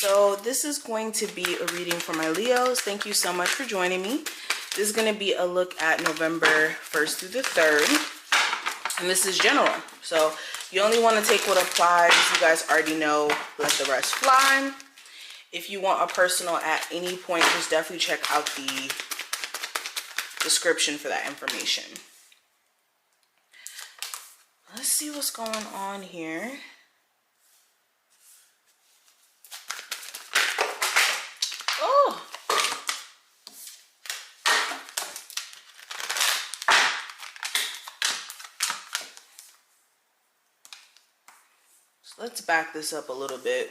So this is going to be a reading for my Leos. Thank you so much for joining me. This is going to be a look at November 1st through the 3rd. And this is general. So you only want to take what applies. You guys already know, let the rest fly. If you want a personal at any point, just definitely check out the description for that information. Let's see what's going on here. Oh! So let's back this up a little bit.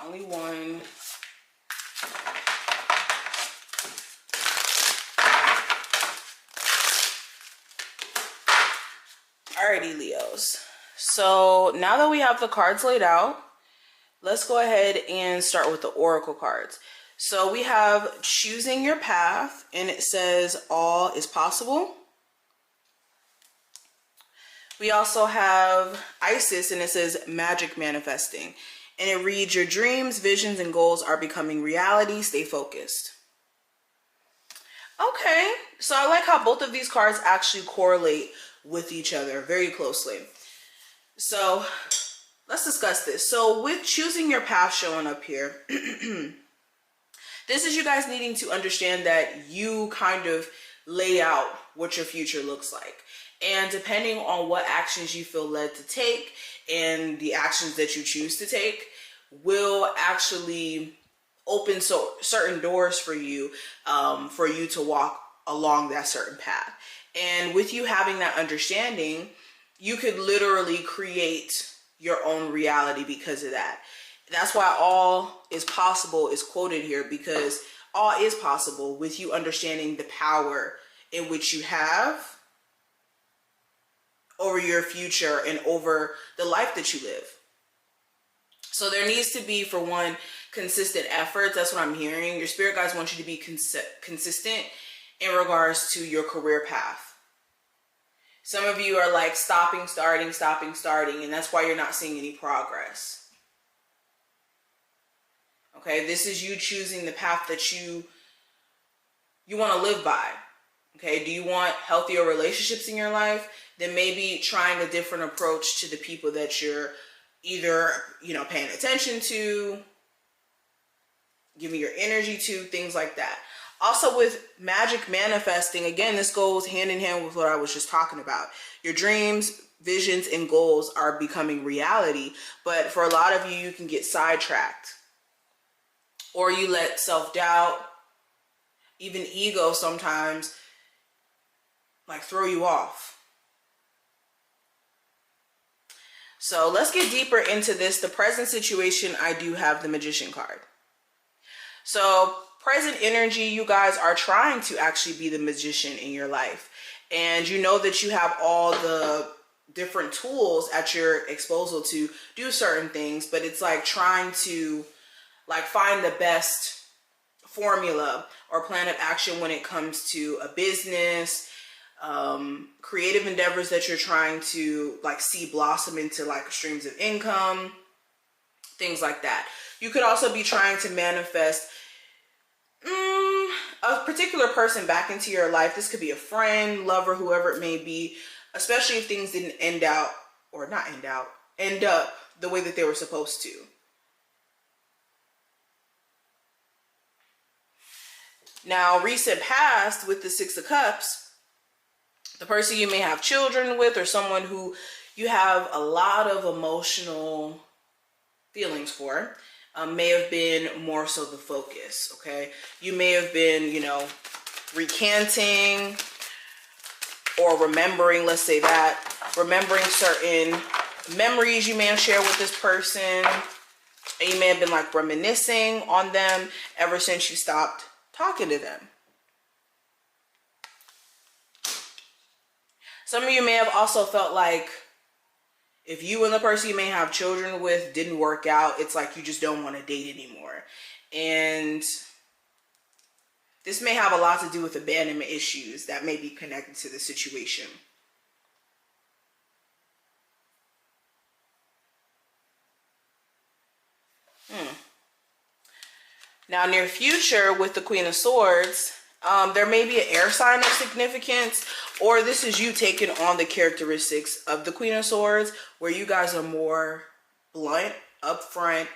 Only one. Alrighty, Leos. So now that we have the cards laid out, let's go ahead and start with the oracle cards. So we have choosing your path, and it says all is possible. We also have Isis, and it says magic manifesting. And it reads, your dreams, visions, and goals are becoming reality. Stay focused. Okay, so I like how both of these cards actually correlate with each other very closely. So let's discuss this. So with choosing your path showing up here, this is you guys needing to understand that you kind of lay out what your future looks like. And depending on what actions you feel led to take and the actions that you choose to take will actually open certain doors for you to walk along that certain path. And with you having that understanding, you could literally create your own reality because of that. That's why all is possible is quoted here, because all is possible with you understanding the power in which you have over your future and over the life that you live. So there needs to be, for one, consistent efforts. That's what I'm hearing. Your spirit guides want you to be consistent in regards to your career path. Some of you are like stopping, starting, and that's why you're not seeing any progress. Okay, this is you choosing the path that you want to live by. Okay, do you want healthier relationships in your life? Then maybe trying a different approach to the people that you're either, paying attention to, giving your energy to, things like that. Also with magic manifesting, again, this goes hand in hand with what I was just talking about. Your dreams, visions, and goals are becoming reality. But for a lot of you, you can get sidetracked. Or you let self-doubt, even ego sometimes, like throw you off. So let's get deeper into this. The present situation, I do have the Magician card. So present energy, you guys are trying to actually be the magician in your life. And you know that you have all the different tools at your disposal to do certain things, but it's like trying to find the best formula or plan of action when it comes to a business, creative endeavors that you're trying to see blossom into streams of income, things like that. You could also be trying to manifest a particular person back into your life. This could be a friend, lover, whoever it may be, especially if things didn't end up the way that they were supposed to. Now, recent past with the Six of Cups, the person you may have children with or someone who you have a lot of emotional feelings for may have been more so the focus, okay? You may have been, recanting or remembering, let's say that, remembering certain memories you may have shared with this person, and you may have been reminiscing on them ever since you stopped talking to them. Some of you may have also felt like If you and the person you may have children with didn't work out, it's like you just don't want to date anymore. And this may have a lot to do with abandonment issues that may be connected to the situation. Now, near future with the Queen of Swords, there may be an air sign of significance, or this is you taking on the characteristics of the Queen of Swords, where you guys are more blunt, upfront.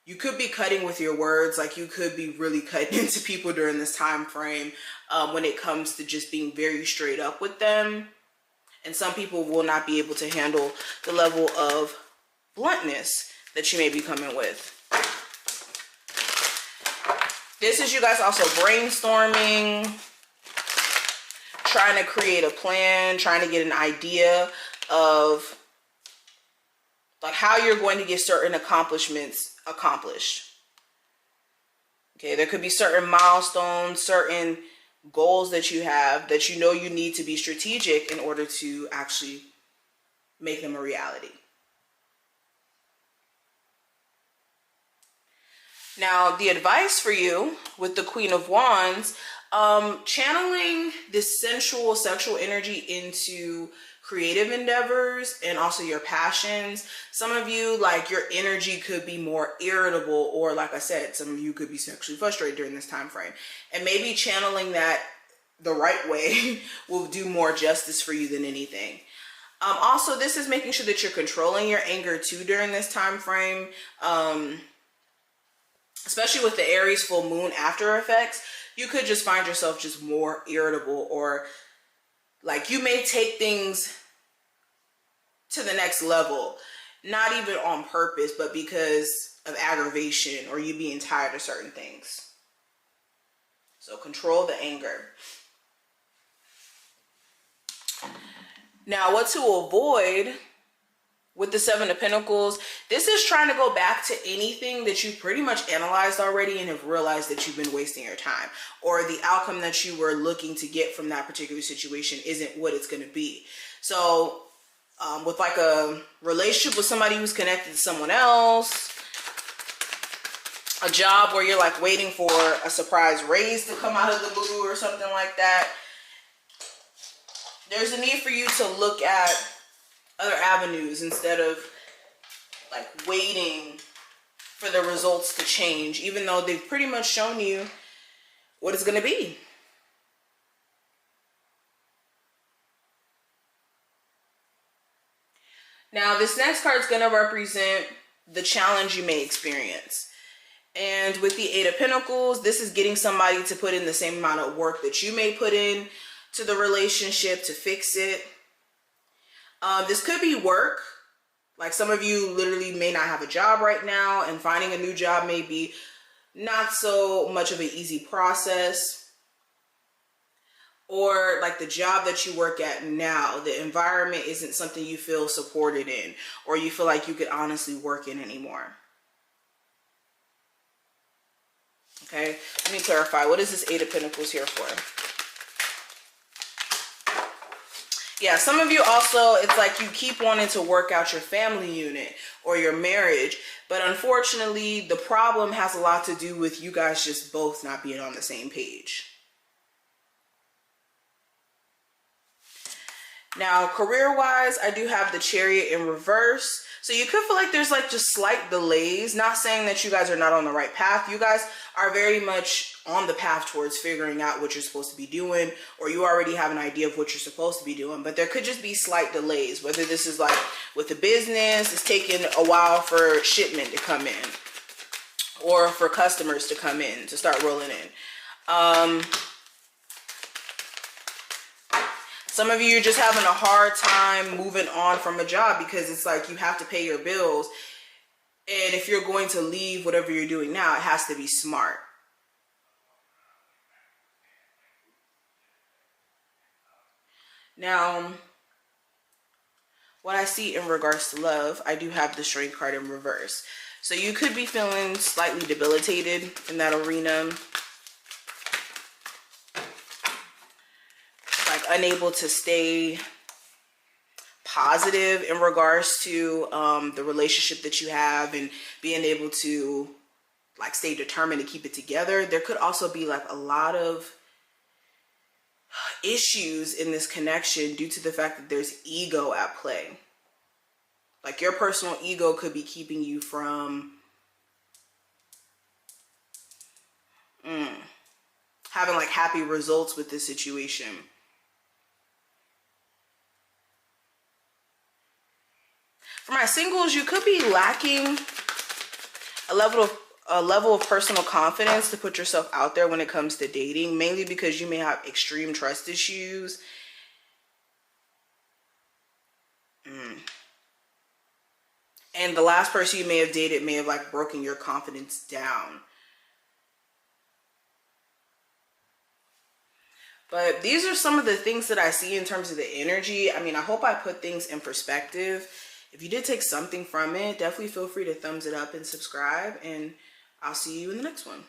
You could be cutting with your words, like you could be really cutting into people during this time frame when it comes to just being very straight up with them. And some people will not be able to handle the level of bluntness that you may be coming with. This is you guys also brainstorming, trying to create a plan, trying to get an idea of like how you're going to get certain accomplishments accomplished. Okay, there could be certain milestones, certain goals that you have that you know you need to be strategic in order to actually make them a reality. Now, the advice for you with the Queen of Wands, channeling this sensual, sexual energy into creative endeavors and also your passions. Some of you, like, your energy could be more irritable, or like I said, some of you could be sexually frustrated during this time frame. And maybe channeling that the right way will do more justice for you than anything. Also, this is making sure that you're controlling your anger too during this time frame. Especially with the Aries full moon after effects, you could just find yourself just more irritable, or like you may take things to the next level, not even on purpose, but because of aggravation or you being tired of certain things. So control the anger. Now, what to avoid with the Seven of Pentacles, this is trying to go back to anything that you pretty much analyzed already and have realized that you've been wasting your time, or the outcome that you were looking to get from that particular situation isn't what it's going to be. So with like a relationship with somebody who's connected to someone else, a job where you're like waiting for a surprise raise to come out of the blue or something like that, there's a need for you to look at other avenues instead of like waiting for the results to change, even though they've pretty much shown you what it's going to be. Now, this next card is going to represent the challenge you may experience. And with the Eight of Pentacles, this is getting somebody to put in the same amount of work that you may put in to the relationship to fix it. This could be work. Like some of you literally may not have a job right now, and finding a new job may be not so much of an easy process. Or like the job that you work at now, the environment isn't something you feel supported in, or you feel like you could honestly work in anymore. Okay, let me clarify. What is this Eight of Pentacles here for? Yeah, some of you also, it's like you keep wanting to work out your family unit or your marriage, but unfortunately, the problem has a lot to do with you guys just both not being on the same page. Now, career-wise, I do have the Chariot in reverse. So you could feel like there's like just slight delays. Not saying that you guys are not on the right path. You guys are very much on the path towards figuring out what you're supposed to be doing, or you already have an idea of what you're supposed to be doing. But there could just be slight delays, whether this is like with the business, it's taking a while for shipment to come in, or for customers to come in, to start rolling in. Some of you are just having a hard time moving on from a job because it's like you have to pay your bills. And if you're going to leave whatever you're doing now, it has to be smart. Now, what I see in regards to love, I do have the Strength card in reverse. So you could be feeling slightly debilitated in that arena. Like unable to stay positive in regards to the relationship that you have and being able to like stay determined to keep it together. There could also be like a lot of issues in this connection due to the fact that there's ego at play. Like your personal ego could be keeping you from having like happy results with this situation. For my singles, you could be lacking a level of personal confidence to put yourself out there when it comes to dating, mainly because you may have extreme trust issues. And the last person you may have dated may have like broken your confidence down. But these are some of the things that I see in terms of the energy. I mean, I hope I put things in perspective. If you did take something from it, definitely feel free to thumbs it up and subscribe. And I'll see you in the next one.